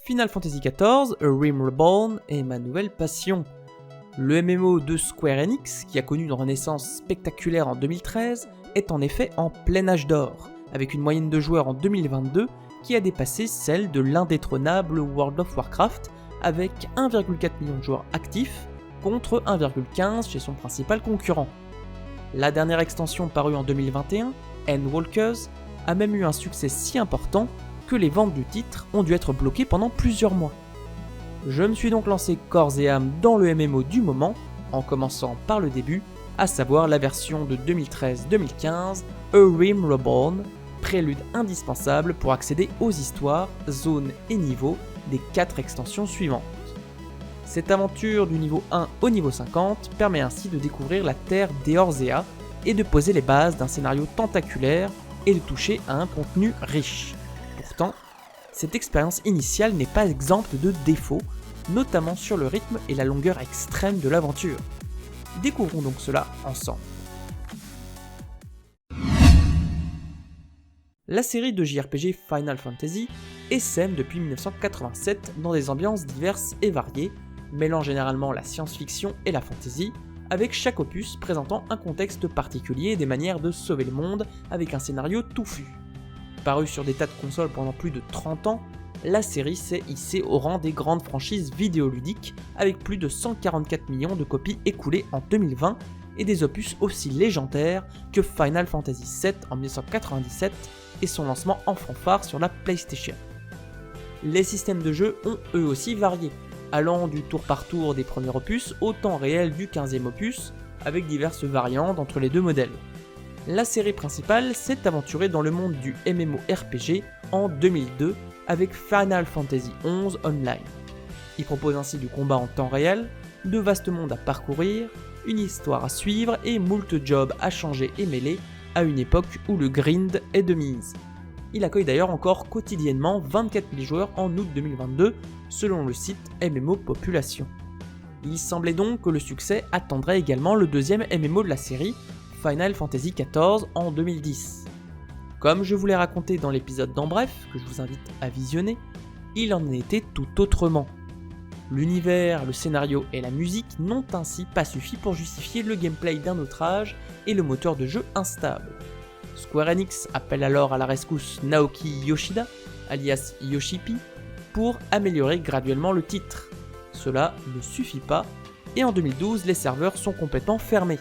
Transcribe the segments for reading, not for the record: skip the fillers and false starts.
Final Fantasy XIV, A Realm Reborn est ma nouvelle passion. Le MMO de Square Enix, qui a connu une renaissance spectaculaire en 2013, est en effet en plein âge d'or, avec une moyenne de joueurs en 2022 qui a dépassé celle de l'indétrônable World of Warcraft, avec 1,4 million de joueurs actifs, contre 1,15 chez son principal concurrent. La dernière extension parue en 2021, Endwalkers, a même eu un succès si important que les ventes du titre ont dû être bloquées pendant plusieurs mois. Je me suis donc lancé corps et âme dans le MMO du moment, en commençant par le début, à savoir la version de 2013-2015, A Realm Reborn, prélude indispensable pour accéder aux histoires, zones et niveaux des 4 extensions suivantes. Cette aventure du niveau 1 au niveau 50 permet ainsi de découvrir la terre d'Eorzea et de poser les bases d'un scénario tentaculaire et de toucher à un contenu riche. Pourtant, cette expérience initiale n'est pas exempte de défauts, notamment sur le rythme et la longueur extrême de l'aventure. Découvrons donc cela ensemble. La série de JRPG Final Fantasy essaime depuis 1987 dans des ambiances diverses et variées, mêlant généralement la science-fiction et la fantasy, avec chaque opus présentant un contexte particulier et des manières de sauver le monde avec un scénario touffu. Parue sur des tas de consoles pendant plus de 30 ans, la série s'est hissée au rang des grandes franchises vidéoludiques avec plus de 144 millions de copies écoulées en 2020 et des opus aussi légendaires que Final Fantasy VII en 1997 et son lancement en fanfare sur la PlayStation. Les systèmes de jeu ont eux aussi varié, allant du tour par tour des premiers opus au temps réel du 15e opus, avec diverses variantes entre les deux modèles. La série principale s'est aventurée dans le monde du MMORPG en 2002 avec Final Fantasy XI Online. Il propose ainsi du combat en temps réel, de vastes mondes à parcourir, une histoire à suivre et moult jobs à changer et mêler à une époque où le grind est de mise. Il accueille d'ailleurs encore quotidiennement 24 000 joueurs en août 2022 selon le site MMO Population. Il semblait donc que le succès attendrait également le deuxième MMO de la série, Final Fantasy XIV en 2010. Comme je vous l'ai raconté dans l'épisode d'En Bref, que je vous invite à visionner, il en était tout autrement. L'univers, le scénario et la musique n'ont ainsi pas suffi pour justifier le gameplay d'un autre âge et le moteur de jeu instable. Square Enix appelle alors à la rescousse Naoki Yoshida, alias Yoshipi, pour améliorer graduellement le titre. Cela ne suffit pas, et en 2012 les serveurs sont complètement fermés.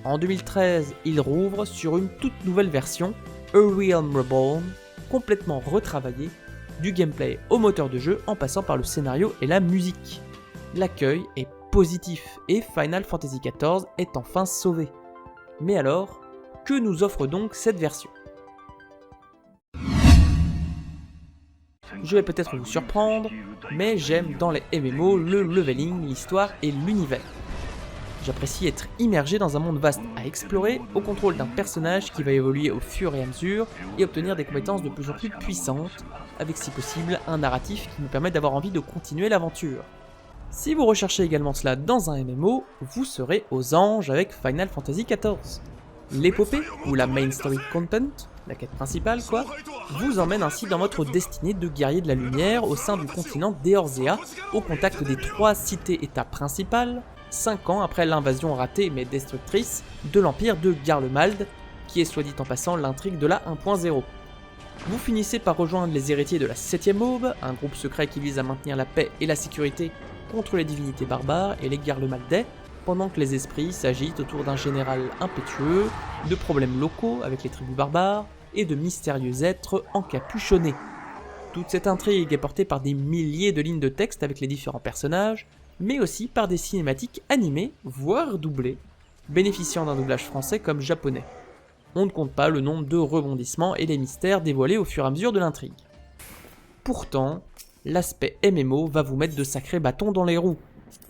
En 2013, il rouvre sur une toute nouvelle version, A Realm Reborn, complètement retravaillée, du gameplay au moteur de jeu en passant par le scénario et la musique. L'accueil est positif et Final Fantasy XIV est enfin sauvé. Mais alors, que nous offre donc cette version ? Je vais peut-être vous surprendre, mais j'aime dans les MMO le leveling, l'histoire et l'univers. J'apprécie être immergé dans un monde vaste à explorer, au contrôle d'un personnage qui va évoluer au fur et à mesure et obtenir des compétences de plus en plus puissantes, avec si possible un narratif qui nous permet d'avoir envie de continuer l'aventure. Si vous recherchez également cela dans un MMO, vous serez aux anges avec Final Fantasy XIV. L'épopée, ou la main story content, la quête principale quoi, vous emmène ainsi dans votre destinée de guerrier de la lumière au sein du continent d'Eorzea, au contact des 3 cités-états principales, 5 ans après l'invasion ratée mais destructrice de l'empire de Garlemald, qui est soit dit en passant l'intrigue de la 1.0. Vous finissez par rejoindre les héritiers de la 7ème Aube, un groupe secret qui vise à maintenir la paix et la sécurité contre les divinités barbares et les Garlemaldais, pendant que les esprits s'agitent autour d'un général impétueux, de problèmes locaux avec les tribus barbares et de mystérieux êtres encapuchonnés. Toute cette intrigue est portée par des milliers de lignes de texte avec les différents personnages, mais aussi par des cinématiques animées, voire doublées, bénéficiant d'un doublage français comme japonais. On ne compte pas le nombre de rebondissements et les mystères dévoilés au fur et à mesure de l'intrigue. Pourtant, l'aspect MMO va vous mettre de sacrés bâtons dans les roues.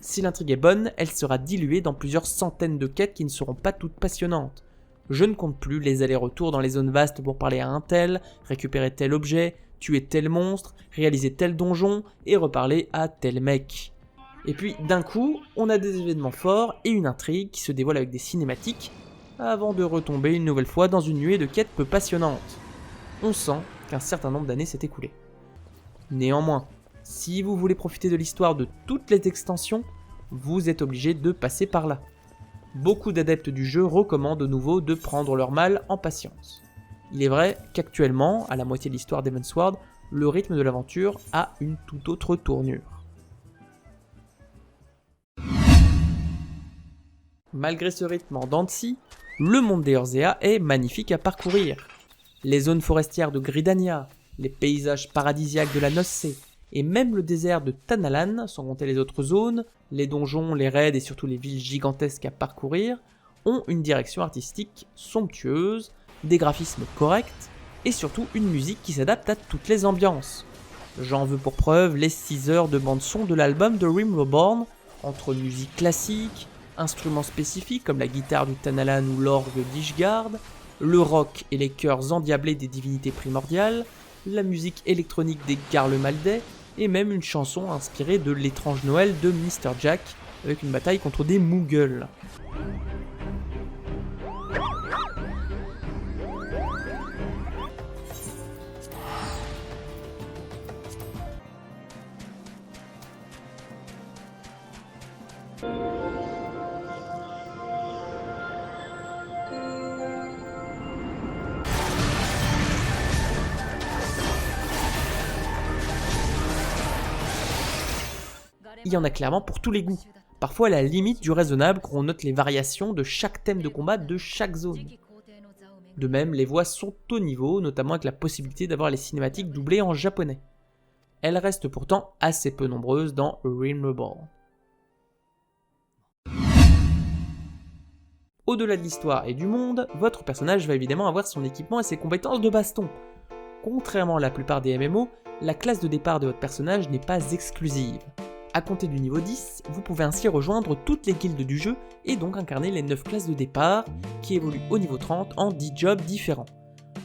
Si l'intrigue est bonne, elle sera diluée dans plusieurs centaines de quêtes qui ne seront pas toutes passionnantes. Je ne compte plus les allers-retours dans les zones vastes pour parler à un tel, récupérer tel objet, tuer tel monstre, réaliser tel donjon et reparler à tel mec. Et puis d'un coup, on a des événements forts et une intrigue qui se dévoile avec des cinématiques, avant de retomber une nouvelle fois dans une nuée de quêtes peu passionnantes. On sent qu'un certain nombre d'années s'est écoulé. Néanmoins, Si vous voulez profiter de l'histoire de toutes les extensions, vous êtes obligé de passer par là. Beaucoup d'adeptes du jeu recommandent de nouveau de prendre leur mal en patience. Il est vrai qu'actuellement, à la moitié de l'histoire d'Heavensward, le rythme de l'aventure a une toute autre tournure. Malgré ce rythme en dents de scie, le monde d'Eorzea est magnifique à parcourir. Les zones forestières de Gridania, les paysages paradisiaques de la Nossé, et même le désert de Tanalan, sans compter les autres zones, les donjons, les raids et surtout les villes gigantesques à parcourir, ont une direction artistique somptueuse, des graphismes corrects, et surtout une musique qui s'adapte à toutes les ambiances. J'en veux pour preuve les 6 heures de bande-son de l'album de Realm Reborn, entre musique classique, instruments spécifiques comme la guitare du Tanalan ou l'orgue d'Ishgard, le rock et les chœurs endiablés des divinités primordiales, la musique électronique des Garlemaldais, et même une chanson inspirée de l'étrange Noël de Mr. Jack, avec une bataille contre des Moogles. Il y en a clairement pour tous les goûts, parfois à la limite du raisonnable quand on note les variations de chaque thème de combat de chaque zone. De même, les voix sont au niveau, notamment avec la possibilité d'avoir les cinématiques doublées en japonais. Elles restent pourtant assez peu nombreuses dans Realm Reborn. Au-delà de l'histoire et du monde, votre personnage va évidemment avoir son équipement et ses compétences de baston. Contrairement à la plupart des MMO, la classe de départ de votre personnage n'est pas exclusive. À compter du niveau 10, vous pouvez ainsi rejoindre toutes les guildes du jeu et donc incarner les 9 classes de départ qui évoluent au niveau 30 en 10 jobs différents.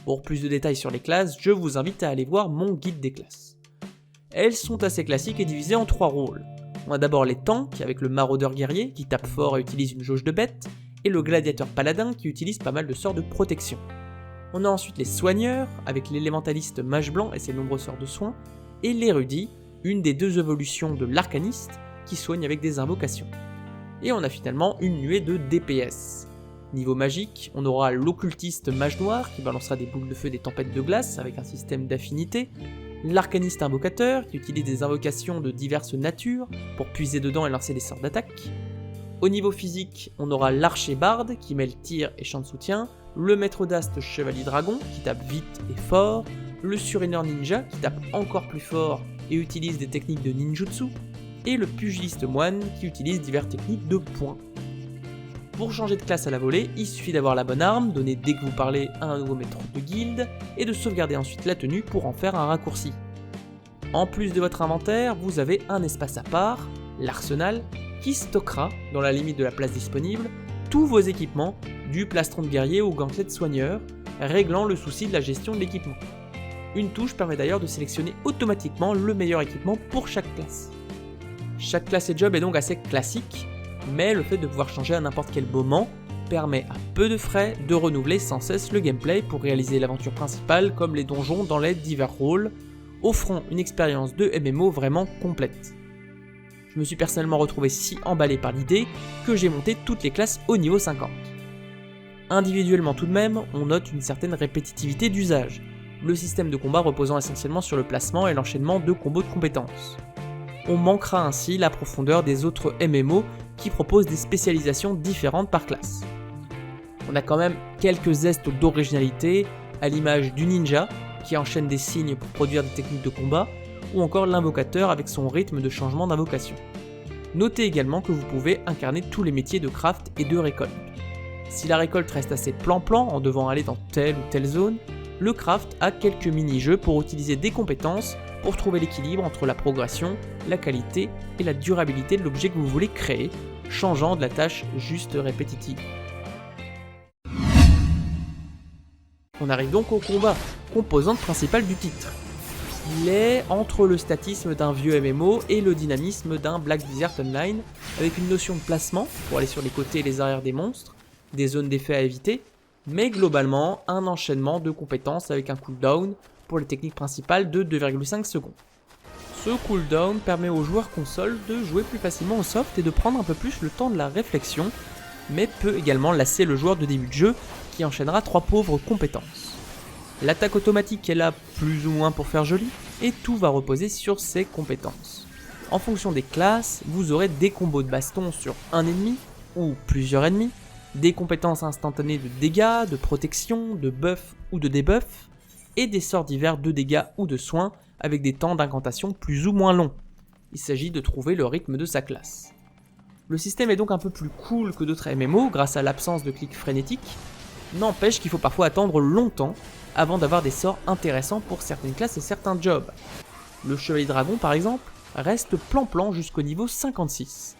Pour plus de détails sur les classes, je vous invite à aller voir mon guide des classes. Elles sont assez classiques et divisées en 3 rôles. On a d'abord les tanks avec le maraudeur guerrier qui tape fort et utilise une jauge de bêtes, et le gladiateur paladin qui utilise pas mal de sorts de protection. On a ensuite les soigneurs avec l'élémentaliste mage blanc et ses nombreux sorts de soins, et l'érudit, une des 2 évolutions de l'arcaniste, qui soigne avec des invocations. Et on a finalement une nuée de DPS. Niveau magique, on aura l'occultiste mage noir, qui balancera des boules de feu et des tempêtes de glace avec un système d'affinité, l'arcaniste invocateur, qui utilise des invocations de diverses natures, pour puiser dedans et lancer des sorts d'attaque. Au niveau physique, on aura l'archer barde, qui mêle tir et chant de soutien, le maître d'ast chevalier dragon, qui tape vite et fort, le surineur ninja, qui tape encore plus fort et utilise des techniques de ninjutsu, et le pugiliste moine qui utilise diverses techniques de poing. Pour changer de classe à la volée, il suffit d'avoir la bonne arme, donnée dès que vous parlez à un nouveau maître de guilde, et de sauvegarder ensuite la tenue pour en faire un raccourci. En plus de votre inventaire, vous avez un espace à part, l'arsenal, qui stockera, dans la limite de la place disponible, tous vos équipements, du plastron de guerrier au gantelet de soigneur, réglant le souci de la gestion de l'équipement. Une touche permet d'ailleurs de sélectionner automatiquement le meilleur équipement pour chaque classe. Chaque classe et job est donc assez classique, mais le fait de pouvoir changer à n'importe quel moment permet à peu de frais de renouveler sans cesse le gameplay pour réaliser l'aventure principale comme les donjons dans les divers rôles, offrant une expérience de MMO vraiment complète. Je me suis personnellement retrouvé si emballé par l'idée que j'ai monté toutes les classes au niveau 50. Individuellement tout de même, on note une certaine répétitivité d'usage, le système de combat reposant essentiellement sur le placement et l'enchaînement de combos de compétences. On manquera ainsi la profondeur des autres MMO qui proposent des spécialisations différentes par classe. On a quand même quelques zestes d'originalité, à l'image du ninja, qui enchaîne des signes pour produire des techniques de combat, ou encore l'invocateur avec son rythme de changement d'invocation. Notez également que vous pouvez incarner tous les métiers de craft et de récolte. Si la récolte reste assez plan-plan en devant aller dans telle ou telle zone, le craft a quelques mini-jeux pour utiliser des compétences pour trouver l'équilibre entre la progression, la qualité et la durabilité de l'objet que vous voulez créer, changeant de la tâche juste répétitive. On arrive donc au combat, composante principale du titre. Il est entre le statisme d'un vieux MMO et le dynamisme d'un Black Desert Online, avec une notion de placement pour aller sur les côtés et les arrières des monstres, des zones d'effet à éviter, mais globalement un enchaînement de compétences avec un cooldown pour les techniques principales de 2,5 secondes. Ce cooldown permet aux joueurs console de jouer plus facilement au soft et de prendre un peu plus le temps de la réflexion, mais peut également lasser le joueur de début de jeu qui enchaînera 3 pauvres compétences. L'attaque automatique est là plus ou moins pour faire joli, et tout va reposer sur ses compétences. En fonction des classes, vous aurez des combos de baston sur un ennemi, ou plusieurs ennemis, des compétences instantanées de dégâts, de protection, de buff ou de debuff, et des sorts divers de dégâts ou de soins avec des temps d'incantation plus ou moins longs. Il s'agit de trouver le rythme de sa classe. Le système est donc un peu plus cool que d'autres MMO grâce à l'absence de clics frénétiques, n'empêche qu'il faut parfois attendre longtemps avant d'avoir des sorts intéressants pour certaines classes et certains jobs. Le Chevalier Dragon par exemple reste plan-plan jusqu'au niveau 56,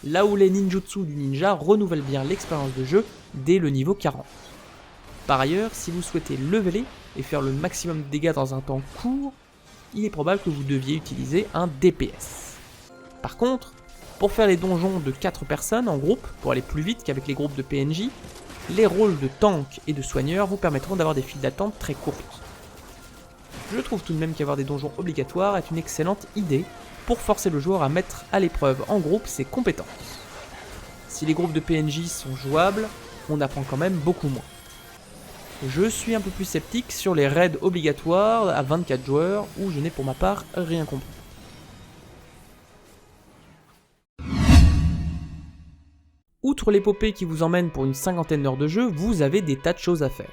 là où les ninjutsu du ninja renouvellent bien l'expérience de jeu dès le niveau 40. Par ailleurs, si vous souhaitez leveler et faire le maximum de dégâts dans un temps court, il est probable que vous deviez utiliser un DPS. Par contre, pour faire les donjons de 4 personnes en groupe, pour aller plus vite qu'avec les groupes de PNJ, les rôles de tank et de soigneur vous permettront d'avoir des files d'attente très courtes. Je trouve tout de même qu'avoir des donjons obligatoires est une excellente idée pour forcer le joueur à mettre à l'épreuve en groupe ses compétences. Si les groupes de PNJ sont jouables, on apprend quand même beaucoup moins. Je suis un peu plus sceptique sur les raids obligatoires à 24 joueurs où je n'ai pour ma part rien compris. Outre l'épopée qui vous emmène pour une 50aine d'heures de jeu, vous avez des tas de choses à faire.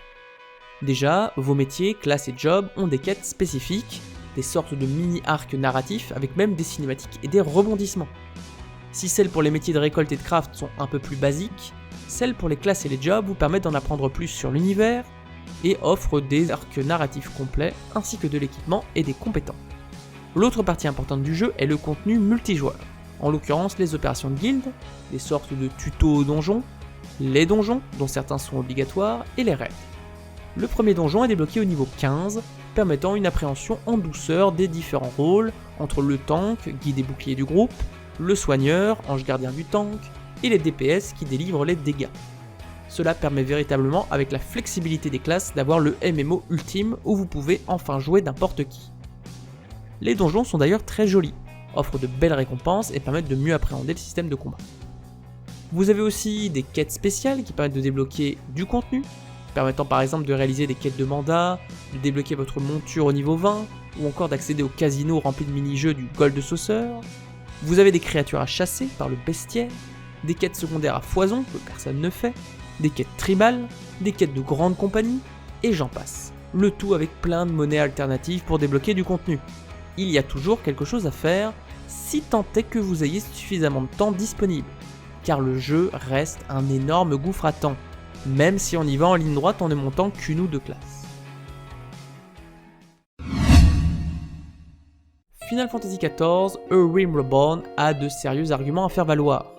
Déjà, vos métiers, classes et jobs ont des quêtes spécifiques, des sortes de mini-arcs narratifs avec même des cinématiques et des rebondissements. Si celles pour les métiers de récolte et de craft sont un peu plus basiques, celles pour les classes et les jobs vous permettent d'en apprendre plus sur l'univers et offrent des arcs narratifs complets ainsi que de l'équipement et des compétences. L'autre partie importante du jeu est le contenu multijoueur, en l'occurrence les opérations de guilde, des sortes de tutos aux donjons, les donjons dont certains sont obligatoires et les raids. Le premier donjon est débloqué au niveau 15, permettant une appréhension en douceur des différents rôles entre le tank, guide et bouclier du groupe, le soigneur, ange gardien du tank, et les DPS qui délivrent les dégâts. Cela permet véritablement, avec la flexibilité des classes, d'avoir le MMO ultime où vous pouvez enfin jouer n'importe qui. Les donjons sont d'ailleurs très jolis, offrent de belles récompenses et permettent de mieux appréhender le système de combat. Vous avez aussi des quêtes spéciales qui permettent de débloquer du contenu, permettant par exemple de réaliser des quêtes de mandat, de débloquer votre monture au niveau 20, ou encore d'accéder au casino rempli de mini-jeux du Gold Saucer. Vous avez des créatures à chasser par le bestiaire, des quêtes secondaires à foison que personne ne fait, des quêtes tribales, des quêtes de grande compagnie, et j'en passe. Le tout avec plein de monnaies alternatives pour débloquer du contenu. Il y a toujours quelque chose à faire, si tant est que vous ayez suffisamment de temps disponible, car le jeu reste un énorme gouffre à temps, même si on y va en ligne droite en ne montant qu'une ou deux classes. Final Fantasy XIV, A Realm Reborn a de sérieux arguments à faire valoir.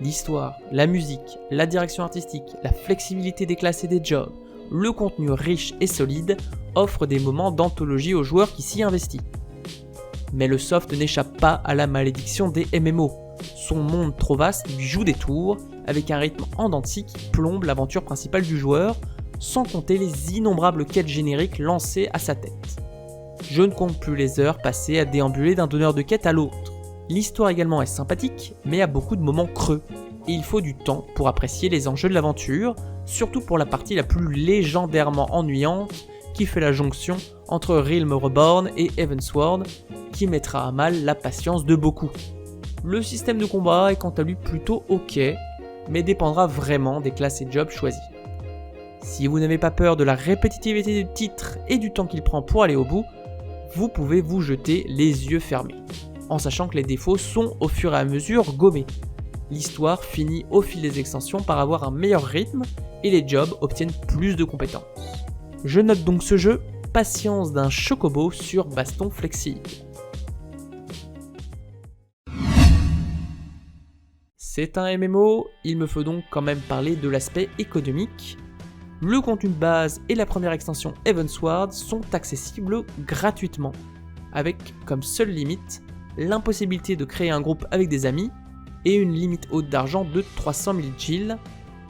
L'histoire, la musique, la direction artistique, la flexibilité des classes et des jobs, le contenu riche et solide offrent des moments d'anthologie aux joueurs qui s'y investissent. Mais le soft n'échappe pas à la malédiction des MMO. Son monde trop vaste lui joue des tours, avec un rythme en dents de scie qui plombe l'aventure principale du joueur, sans compter les innombrables quêtes génériques lancées à sa tête. Je ne compte plus les heures passées à déambuler d'un donneur de quête à l'autre. L'histoire également est sympathique, mais a beaucoup de moments creux, et il faut du temps pour apprécier les enjeux de l'aventure, surtout pour la partie la plus légendairement ennuyante, qui fait la jonction entre Realm Reborn et Heavensward, qui mettra à mal la patience de beaucoup. Le système de combat est quant à lui plutôt ok, mais dépendra vraiment des classes et jobs choisis. Si vous n'avez pas peur de la répétitivité du titre et du temps qu'il prend pour aller au bout, vous pouvez vous jeter les yeux fermés, en sachant que les défauts sont au fur et à mesure gommés. L'histoire finit au fil des extensions par avoir un meilleur rythme et les jobs obtiennent plus de compétences. Je note donc ce jeu, patience d'un chocobo sur baston flexible. C'est un MMO, il me faut donc quand même parler de l'aspect économique. Le contenu de base et la première extension Heavensward sont accessibles gratuitement, avec comme seule limite l'impossibilité de créer un groupe avec des amis et une limite haute d'argent de 300 000 Gil.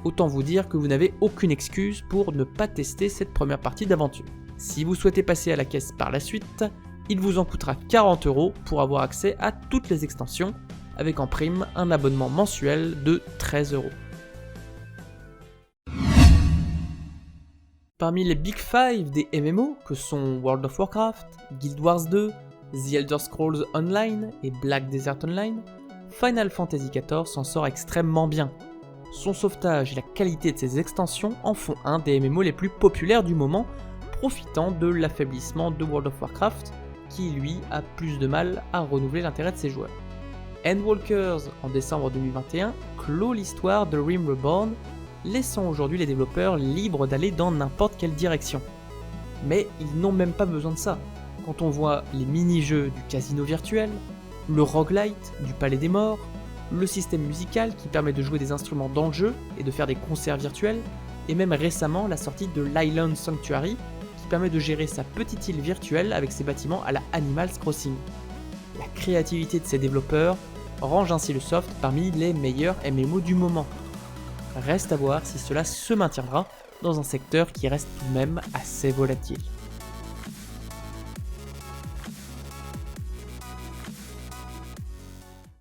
Autant vous dire que vous n'avez aucune excuse pour ne pas tester cette première partie d'aventure. Si vous souhaitez passer à la caisse par la suite, Il vous en coûtera 40€ pour avoir accès à toutes les extensions, avec en prime un abonnement mensuel de 13€. Parmi les Big Five des MMO, que sont World of Warcraft, Guild Wars 2, The Elder Scrolls Online et Black Desert Online, Final Fantasy XIV s'en sort extrêmement bien. Son sauvetage et la qualité de ses extensions en font un des MMO les plus populaires du moment, profitant de l'affaiblissement de World of Warcraft, qui lui a plus de mal à renouveler l'intérêt de ses joueurs. Endwalkers, en décembre 2021, clôt l'histoire de Realm Reborn, laissant aujourd'hui les développeurs libres d'aller dans n'importe quelle direction. Mais ils n'ont même pas besoin de ça. Quand on voit les mini-jeux du casino virtuel, le roguelite du palais des morts, le système musical qui permet de jouer des instruments dans le jeu et de faire des concerts virtuels, et même récemment la sortie de l'Island Sanctuary qui permet de gérer sa petite île virtuelle avec ses bâtiments à la Animal Crossing. La créativité de ces développeurs range ainsi le soft parmi les meilleurs MMO du moment. Reste à voir si cela se maintiendra dans un secteur qui reste tout de même assez volatile.